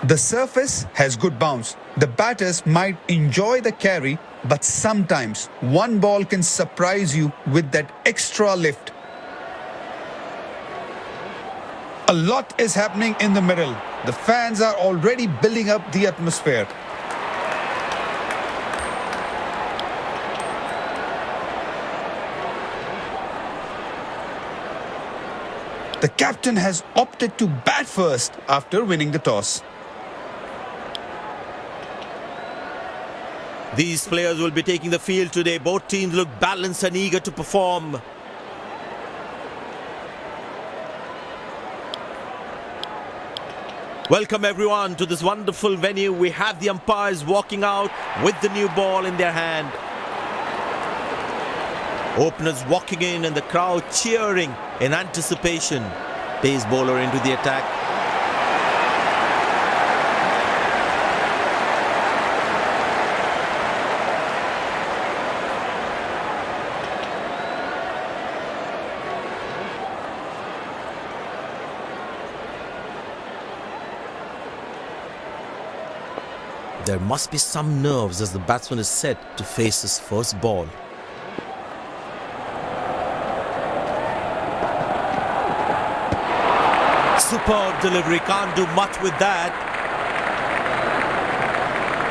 The surface has good bounce. The batters might enjoy the carry, but sometimes one ball can surprise you with that extra lift. A lot is happening in the middle. The fans are already building up the atmosphere. The captain has opted to bat first after winning the toss. These players will be taking the field today. Both teams look balanced and eager to perform. Welcome everyone to this wonderful venue. We have the umpires walking out with the new ball in their hand. Openers walking in and the crowd cheering in anticipation. Pace bowler into the attack. There must be some nerves as the batsman is set to face his first ball. Superb delivery, can't do much with that.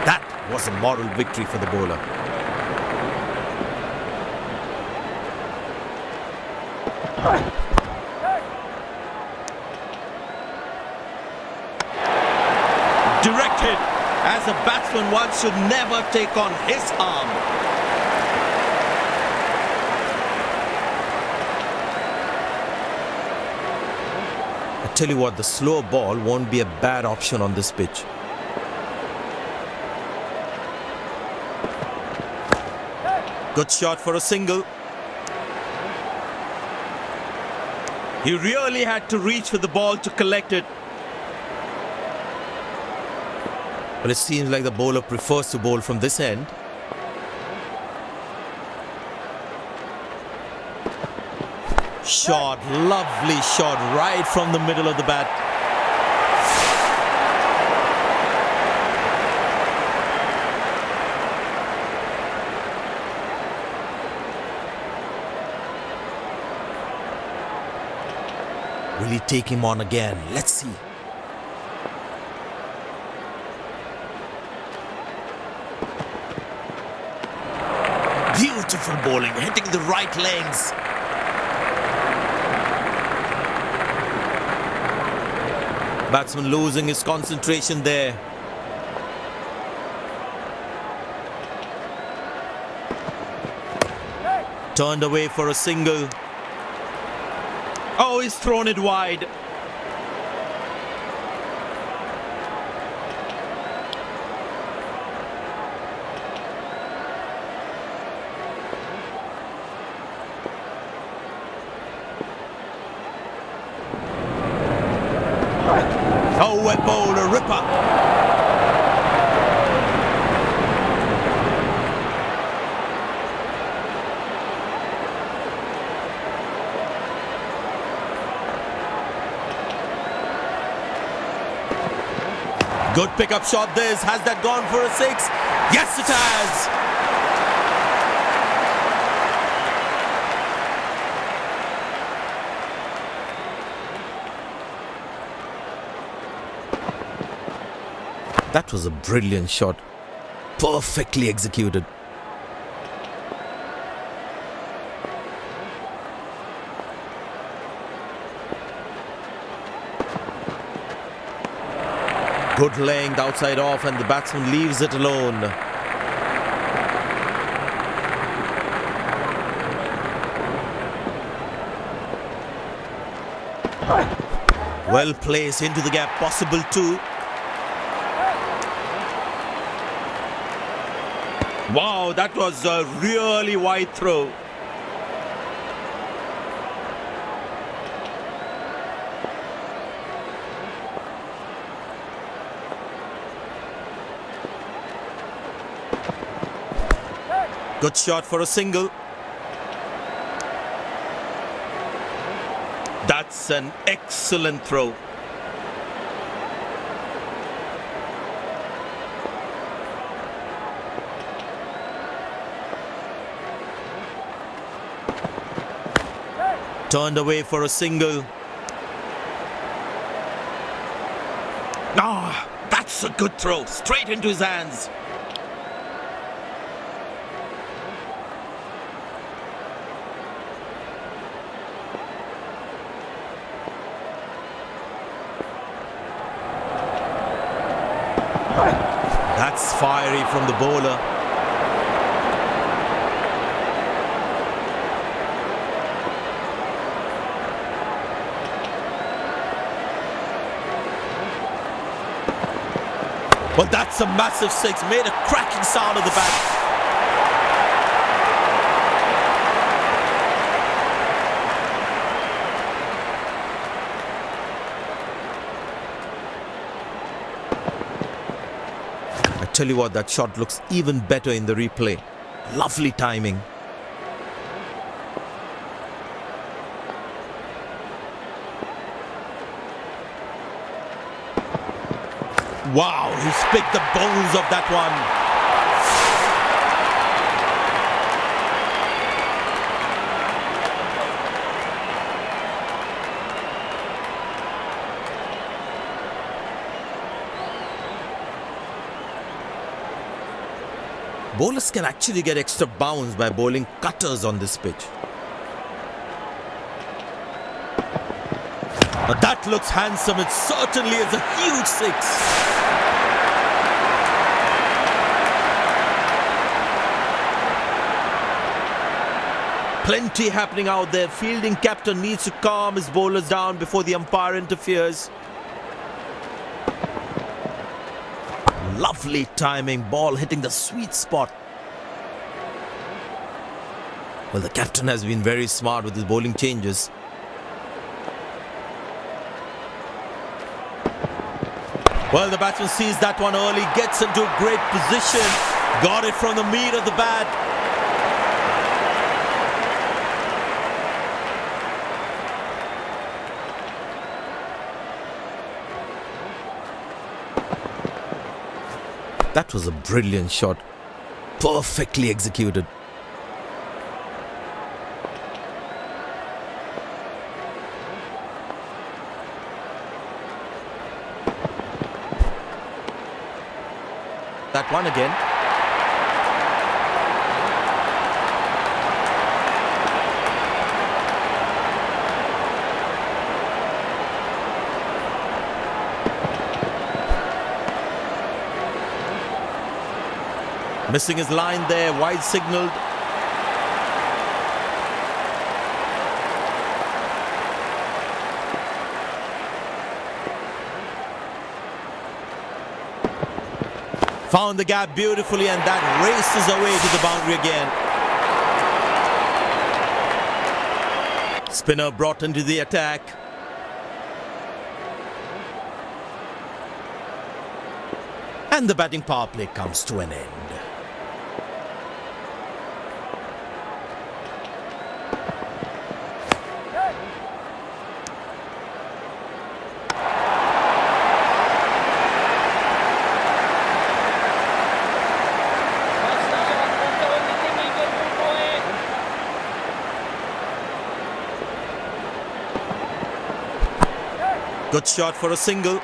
That was a moral victory for the bowler. Directed. As a batsman, one should never take on his arm. I tell you what, the slow ball won't be a bad option on this pitch. Good shot for a single. He really had to reach for the ball to collect it. But it seems like the bowler prefers to bowl from this end. Shot, lovely shot right from the middle of the bat. Will he take him on again? Let's see. Beautiful bowling, hitting the right legs. Batsman losing his concentration there. Turned away for a single. Oh, he's thrown it wide. Oh, wet ball, a ripper. Good pickup shot this. Has that gone for a six? Yes, it has. That was a brilliant shot. Perfectly executed. Good length outside off and the batsman leaves it alone. Well placed into the gap, possible too. Wow, that was a really wide throw. Good shot for a single. That's an excellent throw. Turned away for a single. Ah, that's a good throw. Straight into his hands. That's fiery from the bowler. Well, that's a massive six. Made a cracking sound of the bat. I tell you what, that shot looks even better in the replay. Lovely timing. Wow, he's picked the bones of that one. Bowlers can actually get extra bounce by bowling cutters on this pitch. But that looks handsome. It certainly is a huge six. Plenty happening out there. Fielding captain needs to calm his bowlers down before the umpire interferes. Lovely timing. Ball hitting the sweet spot. Well, the captain has been very smart with his bowling changes. Well, the batsman sees that one early, gets into a great position, got it from the meat of the bat. That was a brilliant shot, perfectly executed. That one again. Missing his line there, wide signalled. Found the gap beautifully, and that races away to the boundary again. Spinner brought into the attack. And the batting power play comes to an end. Good shot for a single.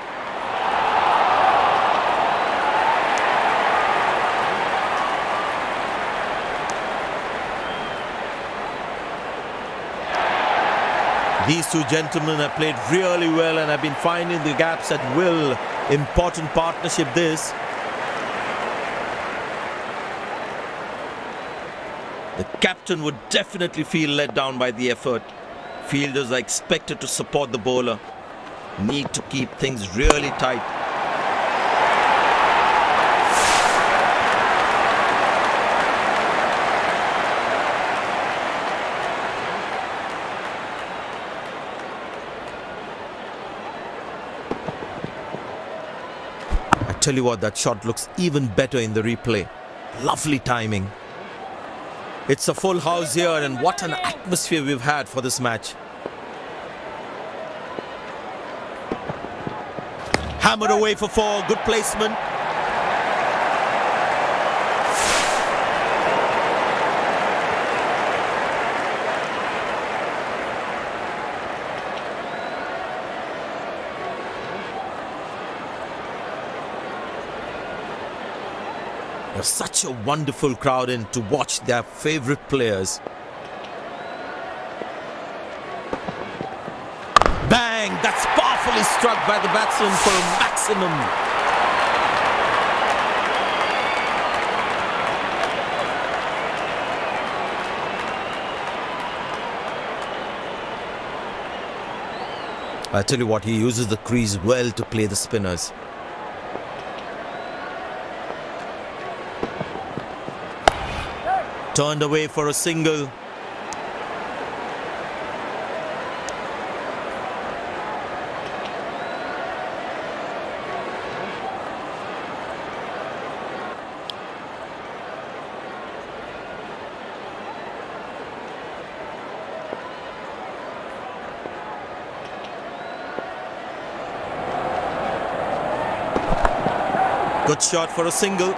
These two gentlemen have played really well and have been finding the gaps at will. Important partnership this. The captain would definitely feel let down by the effort. Fielders are expected to support the bowler. Need to keep things really tight. I tell you what, that shot looks even better in the replay. Lovely timing. It's a full house here, and what an atmosphere we've had for this match. Hammered away for four, good placement. There's such a wonderful crowd in to watch their favorite players. Bang! That's powerfully struck by the batsman for a maximum. I tell you what, he uses the crease well to play the spinners. Turned away for a single. Good shot for a single.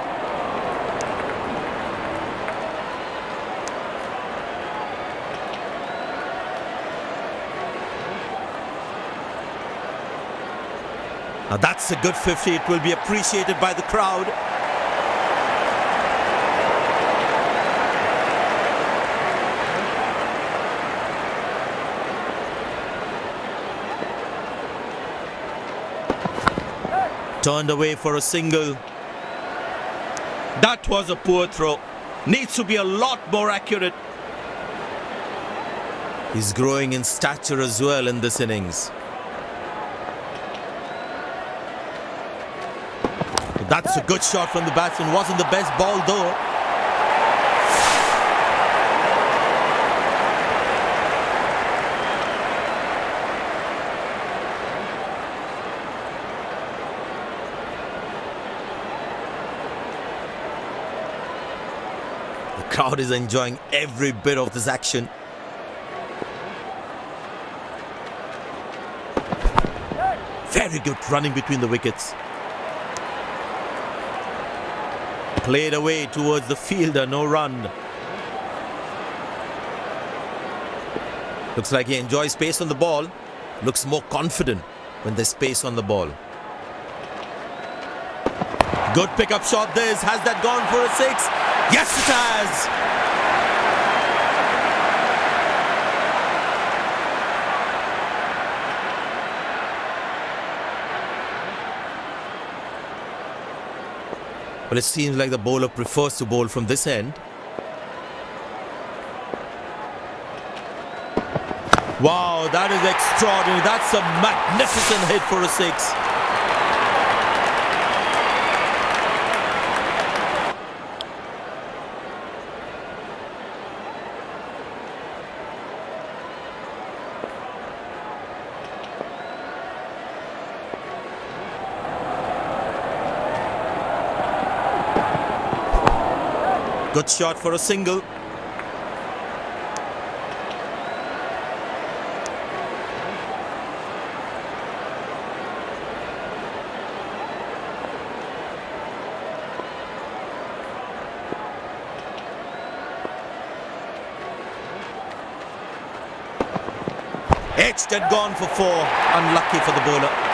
Now that's a good 50. It will be appreciated by the crowd. Turned away for a single. That was a poor throw. Needs to be a lot more accurate. He's growing in stature as well in this innings. That's a good shot from the batsman. Wasn't the best ball though. The crowd is enjoying every bit of this action. Very good running between the wickets. Played away towards the fielder, no run. Looks like he enjoys space on the ball. Looks more confident when there's space on the ball. Good pickup shot this. Has that gone for a six? Yes, it has. Well, it seems like the bowler prefers to bowl from this end. Wow, that is extraordinary. That's a magnificent hit for a six. Good shot for a single. Edged and gone for four. Unlucky for the bowler.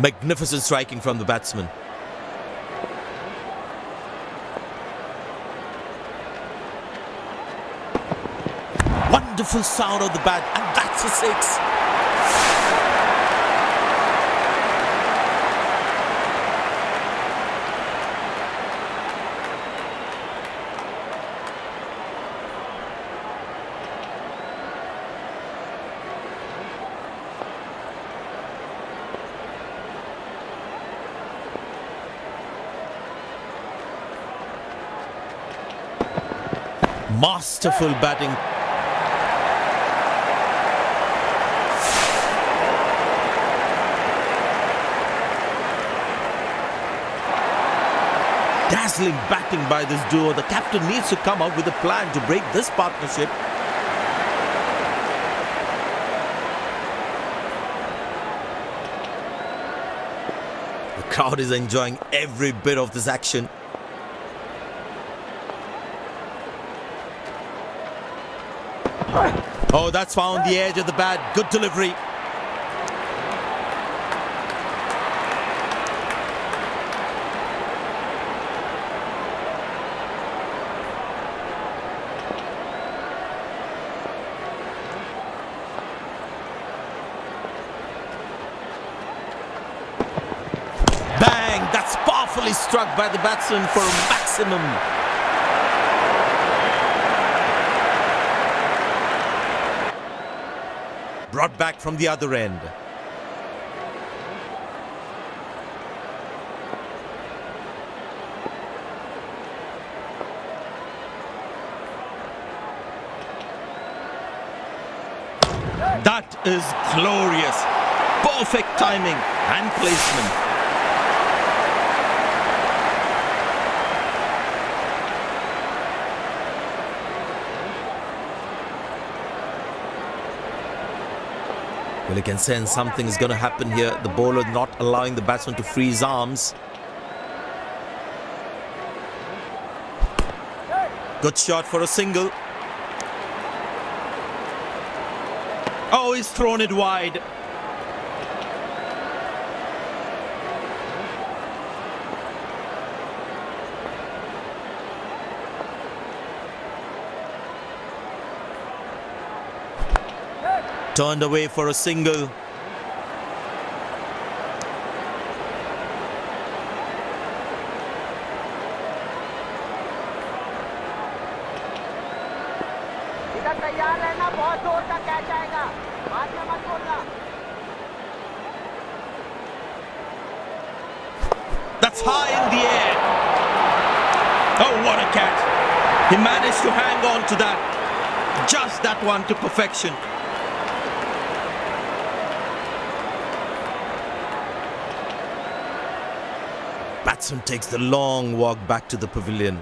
Magnificent striking from the batsman. Wonderful sound of the bat, and that's a six. Masterful batting. Dazzling batting by this duo. The captain needs to come up with a plan to break this partnership. The crowd is enjoying every bit of this action. Oh, that's found the edge of the bat. Good delivery. Bang! That's powerfully struck by the batsman for a maximum. Brought back from the other end. That is glorious. Perfect timing and placement. Well, you can sense something is going to happen here. The bowler not allowing the batsman to free his arms. Good shot for a single. Oh, he's thrown it wide. Turned away for a single. इधर तैयार रहना, बहुत जोर का catch आएगा, बाद में मत बोलना। That's high in the air. Oh, what a catch. He managed to hang on to that. Just that one to perfection. Batsman takes the long walk back to the pavilion.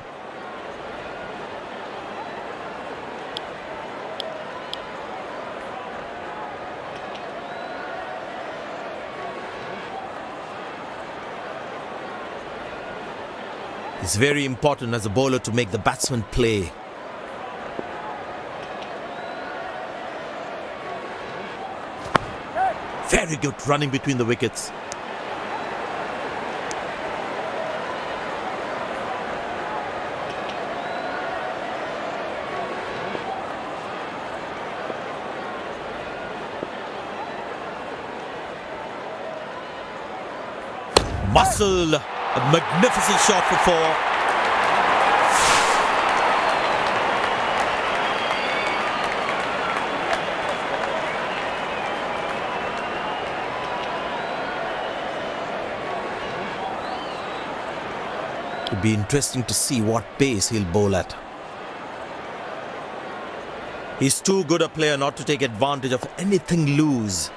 It's very important as a bowler to make the batsman play. Very good running between the wickets. Muscle, a magnificent shot for four. It'll be interesting to see what pace he'll bowl at. He's too good a player not to take advantage of anything loose.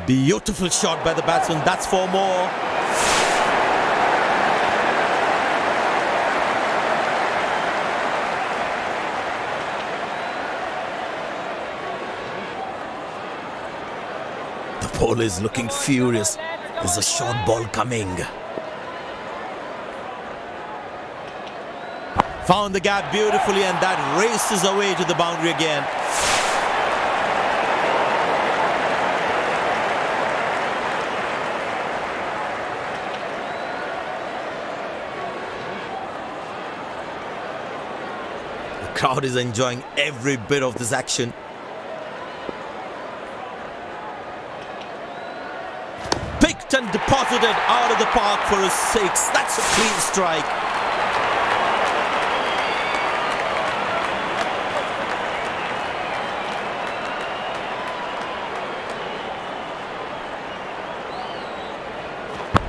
Beautiful shot by the batsman. That's four more. The bowler is looking furious. There's a short ball coming. Found the gap beautifully, and that races away to the boundary again. The crowd is enjoying every bit of this action. Picked and deposited out of the park for a six. That's a clean strike.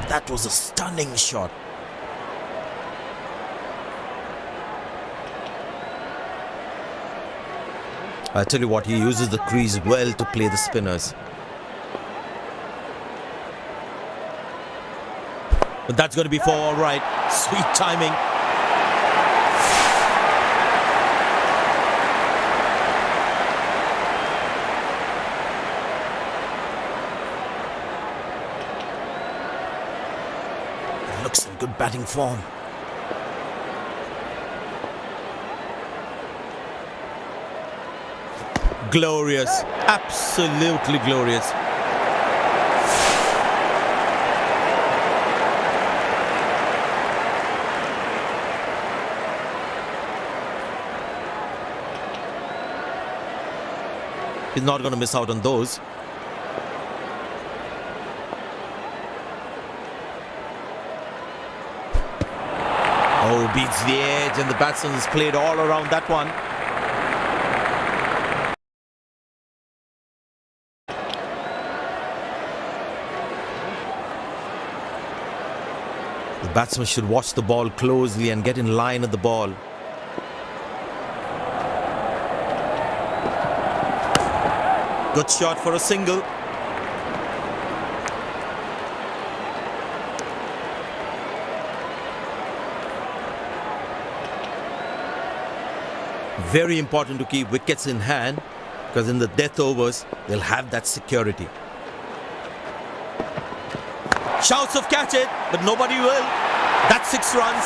That was a stunning shot. I tell you what, he uses the crease well to play the spinners. But that's going to be four, all right. Sweet timing. It looks in good batting form. Glorious. Absolutely glorious. He's not going to miss out on those. Oh, beats the edge, and the batsman has played all around that one. The batsman should watch the ball closely and get in line at the ball. Good shot for a single. Very important to keep wickets in hand, because in the death overs, they'll have that security. Shouts of catch it, but nobody will. That's 6 runs.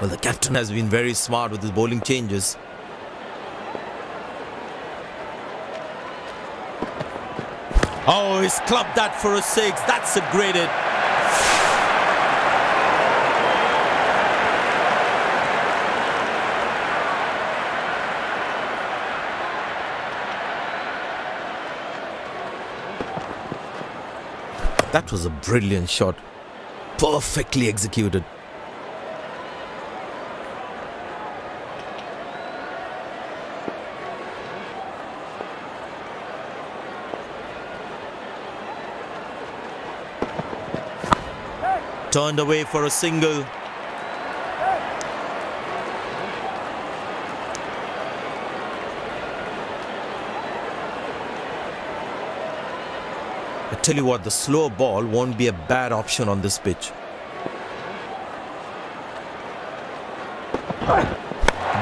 Well, the captain has been very smart with his bowling changes. Oh, he's clubbed that for a 6. That's a great hit. That was a brilliant shot. Perfectly executed. Turned away for a single. I tell you what, the slow ball won't be a bad option on this pitch.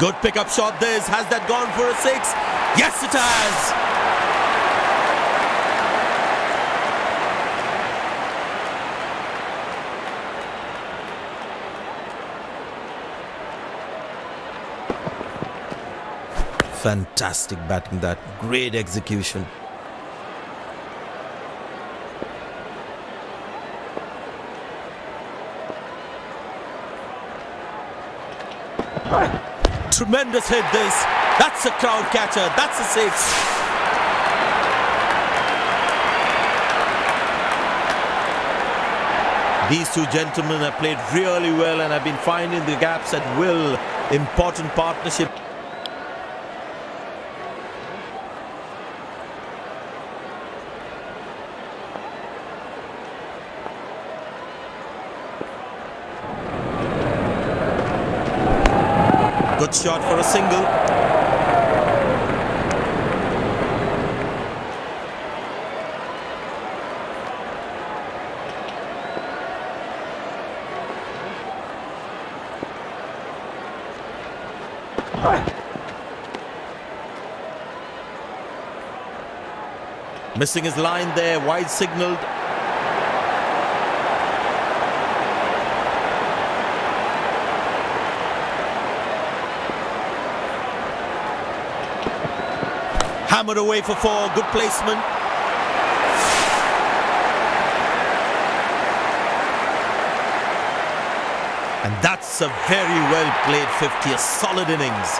Good pickup shot this. Has that gone for a 6? Yes, it has. Fantastic batting that. Great execution. Tremendous hit this. That's a crowd catcher. That's a 6. These two gentlemen have played really well and have been finding the gaps at will. Important partnership. Good shot for a single. Missing his line there, wide signalled. Hammered away for 4, good placement. And that's a very well played 50, a solid innings.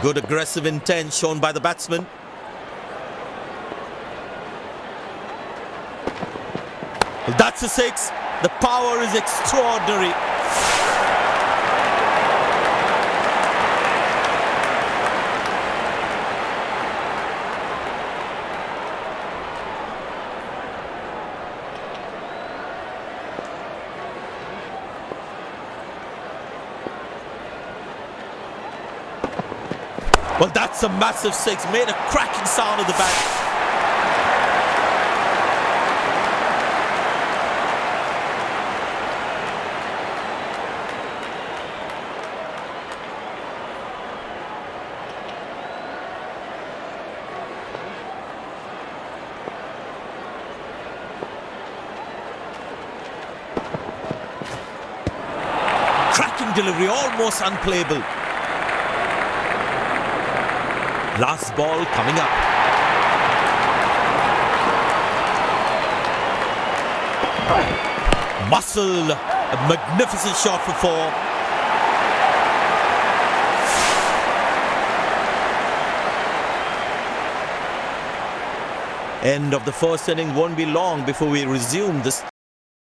Good aggressive intent shown by the batsman. That's a 6. The power is extraordinary. Well, that's a massive 6. Made a cracking sound at the back. delivery, almost unplayable. Last ball coming up. Muscle, a magnificent shot for 4. End of the first inning. Won't be long before we resume this